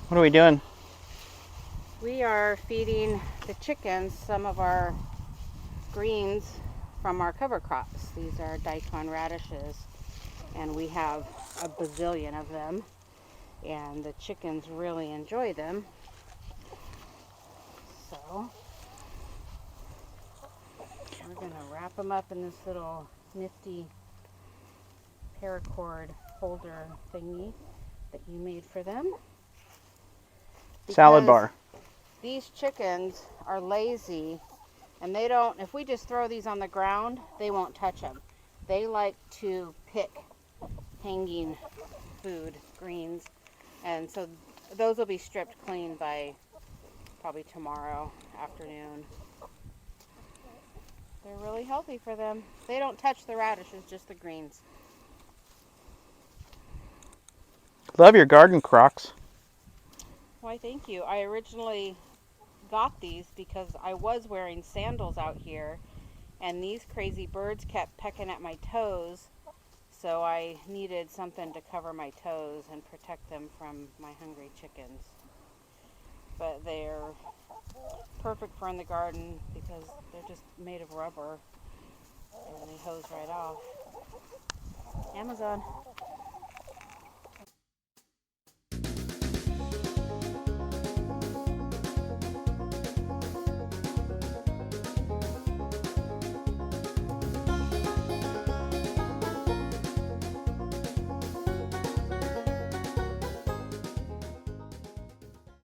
What are we doing? We are feeding the chickens some of our greens from our cover crops. These are daikon radishes, and we have a bazillion of them, and the chickens really enjoy them. So we're going to wrap them up in this little nifty paracord holder thingy that you made for them. Salad Because bar. these chickens are lazy, and they don't, if we just throw these on the ground, they won't touch them. They like to pick hanging food, greens, and so those will be stripped clean by probably tomorrow afternoon. They're really healthy for them. They don't touch the radishes, just the greens. Love your garden Crocs. Why, thank you. I originally got these because I was wearing sandals out here, and these crazy birds kept pecking at my toes, so I needed something to cover my toes and protect them from my hungry chickens. But they're perfect for in the garden because they're just made of rubber and they hose right off. Amazon.